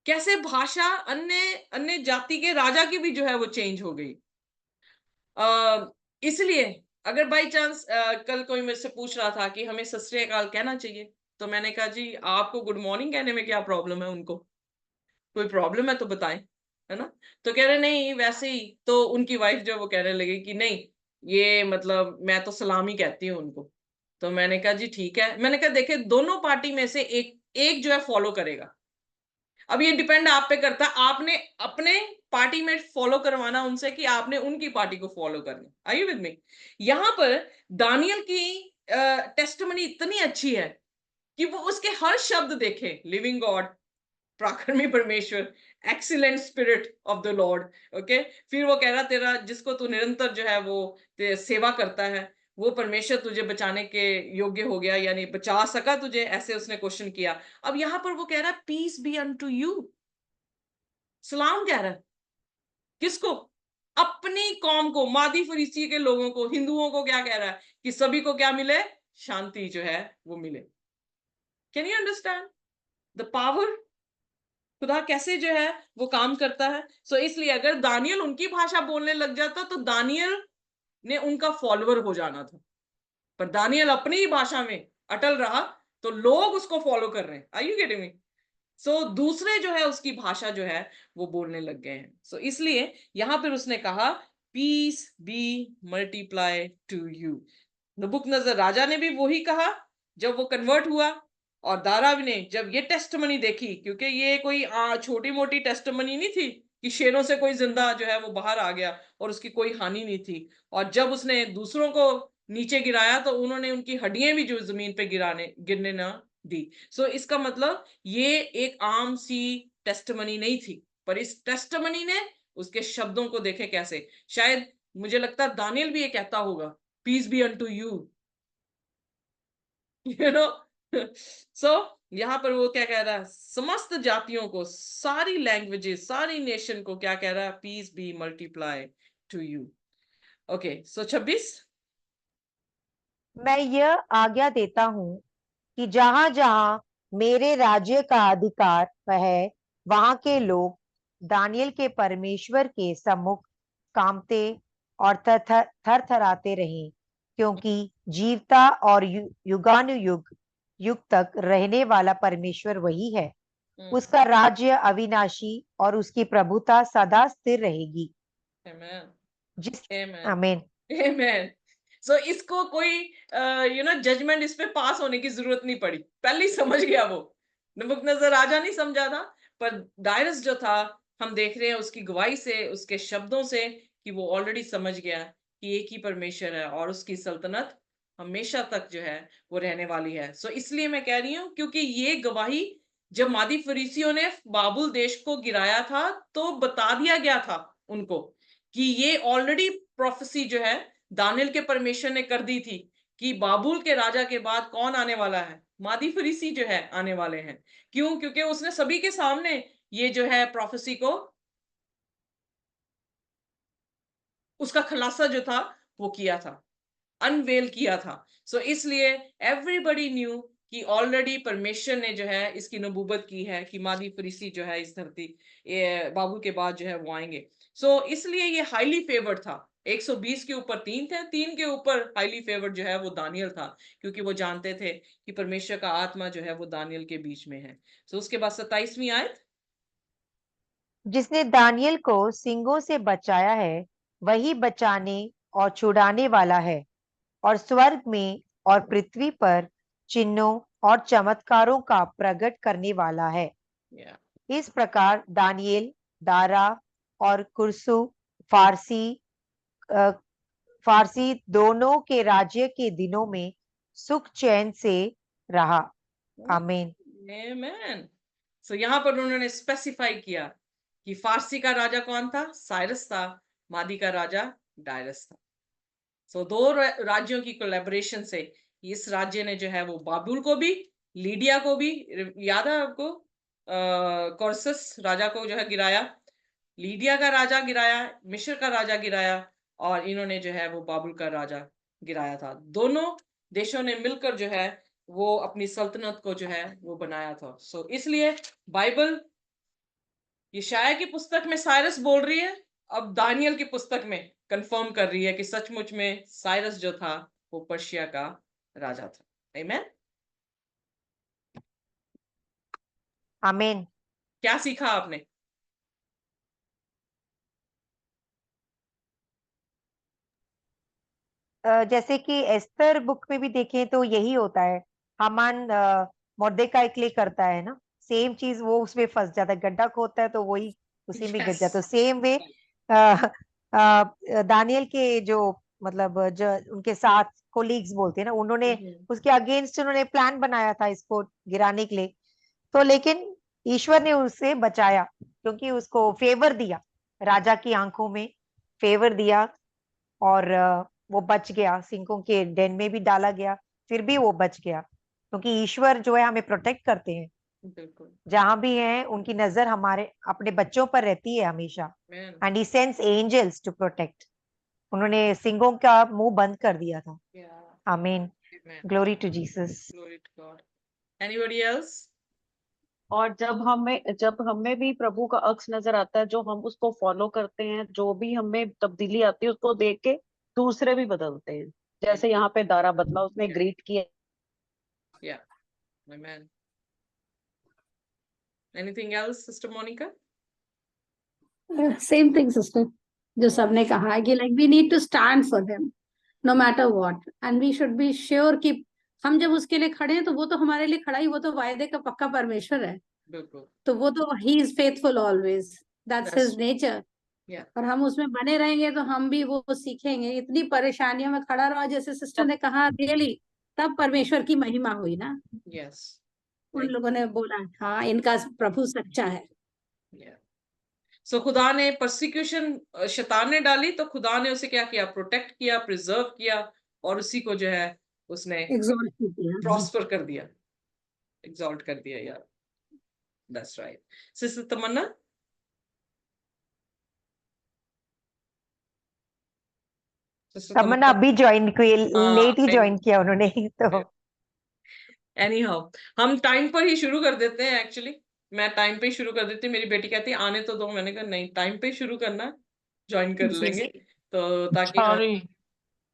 कैसे भाषा अन्य अन्य जाति के राजा की भी जो है वो चेंज हो गई। इसलिए अगर बाई चांस कल कोई मेरे से पूछ रहा था कि हमें सत श्री अकाल कहना चाहिए, तो मैंने कहा जी आपको गुड मॉर्निंग कहने में क्या प्रॉब्लम है, उनको कोई प्रॉब्लम है तो बताएं, है ना। तो कह रहे नहीं वैसे ही, तो उनकी वाइफ जो वो कहने लगी कि नहीं ये मतलब मैं तो सलाम ही कहती हूँ उनको। तो मैंने कहा जी ठीक है, मैंने कहा देखे दोनों पार्टी में से एक एक जो है फॉलो करेगा। अब ये डिपेंड आप पे करता है, आपने अपने पार्टी में फॉलो करवाना उनसे कि आपने उनकी पार्टी को फॉलो करना। Are you with me? यहां पर दानियल की टेस्टमनी इतनी अच्छी है कि वो उसके हर शब्द देखे, लिविंग गॉड, प्राक्रमी परमेश्वर, excellent spirit of the Lord. Okay, फिर वो कह रहा तेरा जिसको तू निरंतर जो है वो सेवा करता है वो परमेश्वर तुझे बचाने के योग्य हो गया, यानी बचा सका तुझे, ऐसे उसने क्वेश्चन किया। अब यहां पर वो कह रहा है पीस बी अनटू यू, सलाम कह रहा है। किसको? अपनी कौम को, मादी फरीसी के लोगों को, हिंदुओं को क्या कह रहा है कि सभी को क्या मिले? शांति जो है वो मिले। Can you understand the power? खुदा कैसे जो है वो काम करता है। सो इसलिए अगर दानियल उनकी भाषा बोलने लग जाता तो दानियल ने उनका फॉलोअर हो जाना था, पर दानियल अपनी ही भाषा में अटल रहा तो लोग उसको फॉलो कर रहे हैं। Are you getting me? So दूसरे जो है उसकी भाषा जो है वो बोलने लग गए हैं। सो इसलिए यहां पर उसने कहा peace be multiply to you. Nebuchadnezzar राजा ने भी वही कहा जब वो कन्वर्ट हुआ, और दारा ने जब ये टेस्टमनी देखी, क्योंकि ये कोई छोटी मोटी टेस्टमनी नहीं थी कि शेरों से कोई जिंदा जो है वो बाहर आ गया और उसकी कोई हानि नहीं थी। और जब उसने दूसरों को नीचे गिराया तो उन्होंने उनकी हड्डियां भी जो जमीन पे गिरने ना दी। सो इसका मतलब ये एक आम सी टेस्टमनी नहीं थी, पर इस टेस्टमनी ने उसके शब्दों को देखे कैसे। शायद मुझे लगता है दानियल भी ये कहता होगा peace be unto you, you know. So यहां पर वो क्या कह रहा है? समस्त जातियों को, सारी लैंग्वेजेस, सारी नेशन को क्या कह रहा है? Peace be multiply to you. Okay, so 26। मैं यह आज्ञा देता हूँ कि जहां जहां मेरे राज्य का अधिकार है, वहां के लोग दानियल के परमेश्वर के सम्मुख कांपते और थरथराते रहें, क्योंकि जीवता और युगानुयुग युग तक रहने वाला परमेश्वर वही है। उसका राज्य अविनाशी और उसकी प्रभुता सदा स्थिर रहेगी। Amen. जिस Amen. आमीन। Amen. सो इसको कोई जजमेंट इस पे पास होने की जरूरत नहीं पड़ी, पहले ही समझ गया वो। नबुकदनेस्सर राजा नहीं समझा था, पर दायरस जो था, हम देख रहे हैं उसकी गवाही से, उसके शब्दों से, कि वो ऑलरेडी समझ गया कि एक ही परमेश्वर है और उसकी सल्तनत हमेशा तक जो है वो रहने वाली है। सो इसलिए मैं कह रही हूँ, क्योंकि ये गवाही जब मादी फरीसियों ने बाबुल देश को गिराया था तो बता दिया गया था उनको कि ये ऑलरेडी प्रोफेसी जो है दानियल के परमेश्वर ने कर दी थी कि बाबुल के राजा के बाद कौन आने वाला है? मादी फरीसी जो है आने वाले हैं। क्यों? क्योंकि उसने सभी के सामने ये जो है प्रोफेसी को, उसका खुलासा जो था वो किया था, अनवेल किया था। सो इसलिए एवरीबडी न्यू कि ऑलरेडी परमेश्वर ने जो है इसकी नबूबत की है कि मादी फरीसी जो है इस धरती बाबुल के बाद जो है वो आएंगे। सो इसलिए ये हाईली फेवर्ड था। 120 के ऊपर 3 थे, 3 के ऊपर हाईली फेवर्ड जो है वो दानियल था, क्योंकि वो जानते थे कि परमेश्वर का आत्मा जो है वो दानियल के बीच में है। सो उसके बाद 27वीं आयत। जिसने दानियल को सिंगों से बचाया है, वही बचाने और छुड़ाने वाला है, और स्वर्ग में और पृथ्वी पर चिन्हों और चमत्कारों का प्रकट करने वाला है। Yeah. इस प्रकार दानियल, दारा और कुर्सु फारसी अ, फारसी दोनों के राज्य के दिनों में सुख चैन से रहा। आमीन। आमेन। सो यहां पर उन्होंने स्पेसिफाई किया कि फारसी का राजा कौन था? साइरस था। मादी का राजा डायरस था। सो दो राज्यों की कोलैबोरेशन से इस राज्य ने जो है वो बाबुल को भी, लीडिया को भी, याद है आपको, कोर्सस राजा को जो है गिराया, लीडिया का राजा गिराया, मिस्र का राजा गिराया, और इन्होंने जो है वो बाबुल का राजा गिराया था। दोनों देशों ने मिलकर जो है वो अपनी सल्तनत को जो है वो बनाया था। सो इसलिए बाइबल यशायाह की पुस्तक में साइरस बोल रही है, अब दानियल की पुस्तक में कंफर्म कर रही है कि सचमुच में साइरस जो था वो पर्शिया का राजा था। आमीन। आमीन। क्या सीखा आपने? जैसे कि एस्तर बुक में भी देखें तो यही होता है। हामान मोर्देकाई के लिए करता है ना, सेम चीज वो उसमें फंस जाता है, गड्ढा खोदता है तो वही उसी में गिर यस। जाता है। सेम वे दानियल के जो मतलब जो उनके साथ कोलीग्स बोलते हैं ना, उन्होंने उसके अगेंस्ट उन्होंने प्लान बनाया था इसको गिराने के लिए, तो लेकिन ईश्वर ने उसे बचाया क्योंकि उसको फेवर दिया, राजा की आंखों में फेवर दिया, और वो बच गया, सिंहों के डेन में भी डाला गया, फिर भी वो बच गया, क्योंकि ईश्वर जो है हमें प्रोटेक्ट करते हैं। बिल्कुल। जहां भी हैं उनकी नजर हमारे अपने बच्चों पर रहती है हमेशा। Amen. And he sends angels to protect. उन्होंने सिंहों का मुंह बंद कर दिया था। Yeah. Amen. Amen. Glory to Jesus. Glory to God. Anybody else? और जब हमें भी प्रभु का अक्स नजर आता है, जो हम उसको फॉलो करते हैं, जो भी हमें तब्दीली आती है उसको देख के दूसरे भी बदलते हैं। जैसे यहाँ पे दारा बदला, उसने ग्रीट किया। Yeah. Amen. Anything else, Sister Monica? Same thing sister, जो सबने कहा है कि like we need to stand for them no matter what, and we should be sure कि हम जब उसके लिए खड़े हैं तो वो तो हमारे लिए खड़ा ही, वो तो वायदे का पक्का परमेश्वर है, बिल्कुल। तो वो तो he is faithful always, that's his That's nature. yeah. और हम उसमें बने रहेंगे तो हम भी वो सीखेंगे। इतनी परेशानियों में खड़ा रहा जैसे सिस्टर ने कहा, रियली तब परमेश्वर की महिमा हुई ना। Yes. उन लोगों ने बोला हाँ इनका प्रभु सच्चा है। Yeah. So खुदा ने परसिक्यूशन शैतान ने डाली, तो खुदा ने उसे क्या किया? प्रोटेक्ट किया, प्रिजर्व किया, और उसी को जो है उसने एग्जॉल्ट किया। प्रॉस्पर कर दिया, एग्जॉल्ट कर दिया यार। That's right. Sister Tamanna? Sister Tamanna अभी ज्वाइन किए, हाँ, लेट ही ज्वाइन किया उन्होंने तो। एनी हाउ, हम टाइम पर ही शुरू कर देते हैं। एक्चुअली मैं टाइम पे ही शुरू कर देती हूँ। मेरी बेटी कहती है आने तो दो, मैंने कहा नहीं, टाइम पे ही शुरू करना, ज्वाइन कर जी, लेंगे तो ताकि हम Sorry,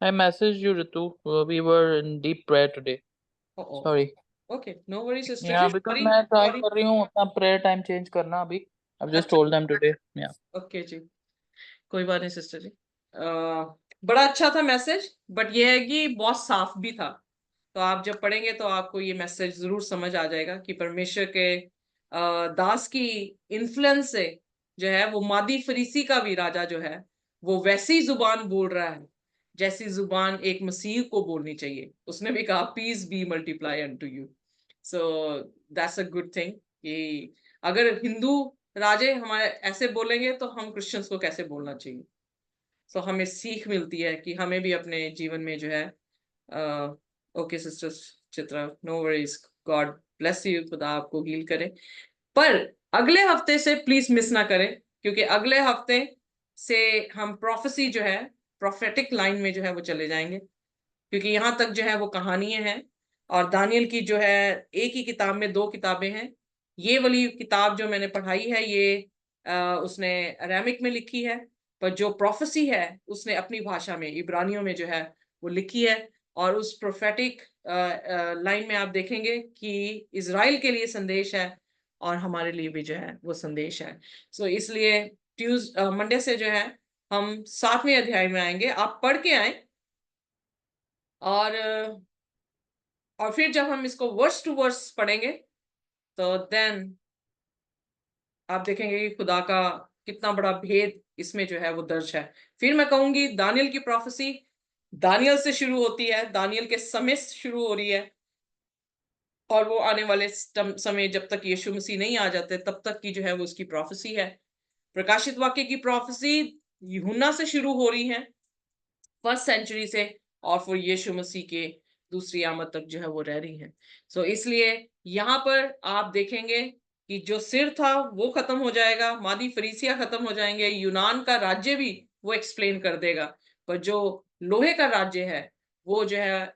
I messaged you, Ritu. We were in deep prayer today. Sorry. Okay, no worry sister Yeah, जी, because सॉरी मैं try सॉरी। कर रही हूँ अपना prayer time change करना अभी. I've just अच्छा, told them today. Yeah. Okay ji, कोई बात नहीं सिस्टर जी। बड़ा अच्छा था मैसेज, बट ये है कि बहुत साफ भी था। तो आप जब पढ़ेंगे तो आपको ये मैसेज जरूर समझ आ जाएगा कि परमेश्वर के दास की इन्फ्लुएंस से जो है वो मादी फरीसी का भी राजा जो है वो वैसी जुबान बोल रहा है जैसी जुबान एक मसीह को बोलनी चाहिए। उसने भी कहा peace be multiply unto you. So that's a good thing कि अगर हिंदू राजे हमारे ऐसे बोलेंगे तो हम क्रिश्चियंस को कैसे बोलना चाहिए। सो हमें सीख मिलती है कि हमें भी अपने जीवन में जो है okay sister Chitra, no worries, God bless you, खुदा आपको हील करे। पर अगले हफ्ते से प्लीज मिस ना करें, क्योंकि अगले हफ्ते से हम प्रोफेसी जो है, प्रोफेटिक लाइन में जो है वो चले जाएंगे, क्योंकि यहाँ तक जो है वो कहानियां हैं। और दानियल की जो है एक ही किताब में दो किताबें हैं। ये वाली किताब जो मैंने पढ़ाई है ये उसने अरामिक में लिखी है, पर जो प्रोफेसी है उसने अपनी भाषा में इब्रानियों में जो है वो लिखी है। और उस प्रोफेटिक लाइन में आप देखेंगे कि इजराइल के लिए संदेश है और हमारे लिए भी जो है वो संदेश है। सो इसलिए मंडे से जो है हम 7वें अध्याय में आएंगे। आप पढ़ के आए और फिर जब हम इसको वर्स टू वर्स पढ़ेंगे तो देन आप देखेंगे कि खुदा का कितना बड़ा भेद इसमें जो है वो दर्ज है। फिर मैं कहूंगी दानियल की प्रोफेसी दानियल से शुरू होती है, दानियल के समय से शुरू हो रही है, और वो आने वाले समय जब तक यीशु मसीह नहीं आ जाते तब तक की जो है वो उसकी प्रोफेसी है। प्रकाशित वाक्य की प्रोफेसी यूहन्ना से शुरू हो रही है, फर्स्ट सेंचुरी से, और फिर यीशु मसीह के दूसरी आमद तक जो है वो रह रही है। सो इसलिए यहाँ पर आप देखेंगे कि जो सिर था वो खत्म हो जाएगा, मादी फरीसिया खत्म हो जाएंगे, यूनान का राज्य भी वो एक्सप्लेन कर देगा, पर जो लोहे का राज्य है वो जो है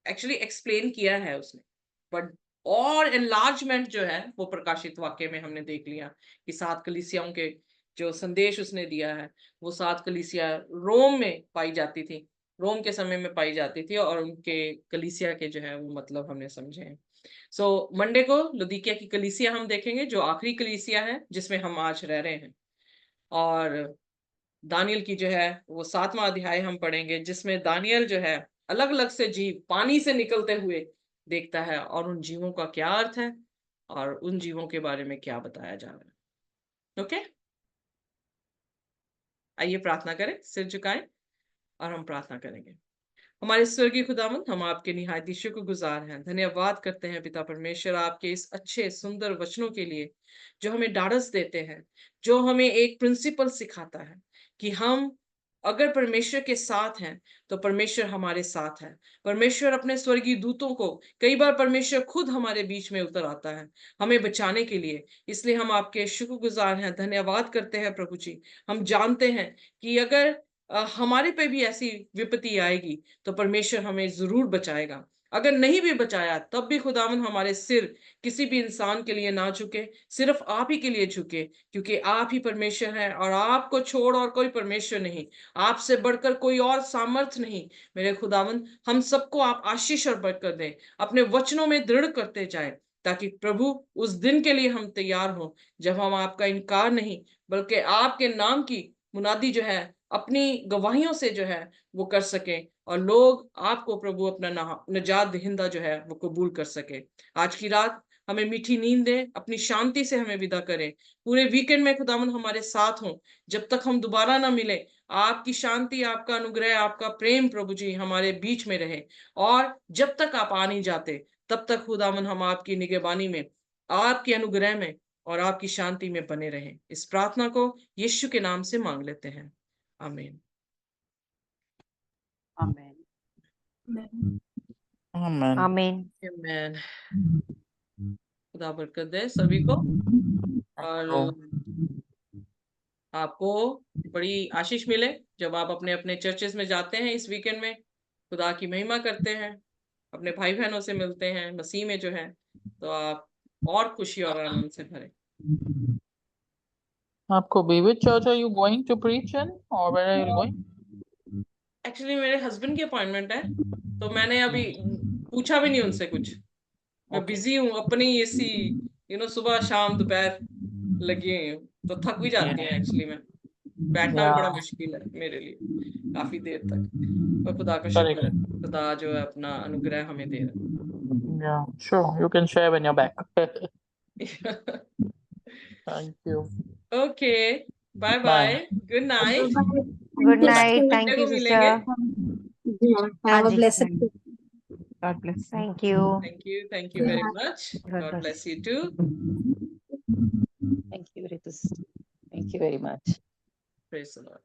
एक्चुअली एक्सप्लेन किया है उसने, बट और एनलार्जमेंट जो है वो प्रकाशित वाक्य में हमने देख लिया कि 7 कलीसियाओं के जो संदेश उसने दिया है वो 7 कलीसिया रोम में पाई जाती थी, रोम के समय में पाई जाती थी, और उनके कलीसिया के जो है वो मतलब हमने समझे हैं। सो मंडे को लुदीकिया की कलीसिया हम देखेंगे जो आखिरी कलीसिया है जिसमें हम आज रह रहे हैं, और दानियल की जो है वो 7वां अध्याय हम पढ़ेंगे जिसमें दानियल जो है अलग अलग से जीव पानी से निकलते हुए देखता है और उन जीवों का क्या अर्थ है और उन जीवों के बारे में क्या बताया जा रहा है। ओके, आइए प्रार्थना करें, सिर झुकाएं और हम प्रार्थना करेंगे। हमारे स्वर्गीय खुदावंद, हम आपके निहायत शुक्रगुजार हैं, धन्यवाद करते हैं पिता परमेश्वर आपके इस अच्छे सुंदर वचनों के लिए जो हमें ढाढ़स देते हैं, जो हमें एक प्रिंसिपल सिखाता है कि हम अगर परमेश्वर के साथ हैं तो परमेश्वर हमारे साथ है। परमेश्वर अपने स्वर्गीय दूतों को, कई बार परमेश्वर खुद हमारे बीच में उतर आता है हमें बचाने के लिए। इसलिए हम आपके शुक्रगुजार हैं, धन्यवाद करते हैं प्रभु जी। हम जानते हैं कि अगर हमारे पे भी ऐसी विपत्ति आएगी तो परमेश्वर हमें जरूर बचाएगा। अगर नहीं भी बचाया तब भी खुदावन हमारे सिर किसी भी इंसान के लिए ना झुके, सिर्फ आप ही के लिए झुके, क्योंकि आप ही परमेश्वर हैं और आपको छोड़ और कोई परमेश्वर नहीं, आपसे बढ़कर कोई और सामर्थ्य नहीं। मेरे खुदावन, हम सबको आप आशीष और बरकत दें, अपने वचनों में दृढ़ करते जाएं, ताकि प्रभु उस दिन के लिए हम तैयार हों जब हम आपका इनकार नहीं बल्कि आपके नाम की मुनादी जो है अपनी गवाहियों से जो है वो कर सकें और लोग आपको प्रभु अपना नजात दहिंदा जो है वो कबूल कर सके। आज की रात हमें मीठी नींद दे, अपनी शांति से हमें विदा करें। पूरे वीकेंड में खुदावन हमारे साथ हों, जब तक हम दोबारा ना मिले आपकी शांति, आपका अनुग्रह, आपका प्रेम प्रभु जी हमारे बीच में रहे। और जब तक आप आ नहीं जाते तब तक खुदावन हम आपकी निगहबानी में, आपके अनुग्रह में और आपकी शांति में बने रहें। इस प्रार्थना को यीशु के नाम से मांग लेते हैं, आमीन। आमेन। Amen. आमीन। आमीन। खुदा बरकत दे सभी को और आपको बड़ी आशीष मिले जब आप अपने अपने चर्चेस में जाते हैं इस वीकेंड में, खुदा की महिमा करते हैं, अपने भाई बहनों से मिलते हैं मसीह में जो है, तो आप और खुशी और आनंद से भरे। आपको which church are you going to preach in or where are you going? Actually मेरे हस्बैंड की अपॉइंटमेंट है, तो मैंने अभी पूछा भी नहीं उनसे कुछ। मैं बिजी हूँ अपनी इसी सुबह शाम दोपहर लगी हुई हूँ, तो थक भी जाती हैं एक्चुअली। मैं बैठना भी बड़ा Yeah, मुश्किल है मेरे लिए काफी देर तक, पर खुदा का correct. शुक्र है, खुदा जो है अपना अनुग्रह हमें दे Yeah, sure. You can share when you're back. रहा है। Thank you. Okay, bye Bye. Bye, good night. Good night. Sunday thank को यू मिलेंगे। सिस्टर। Have a जी, blessed हाँ जी। day. God bless. Thank you. Thank you very much. God God bless. Bless you too. Thank you, Ritu. Thank you very much. Praise the Lord.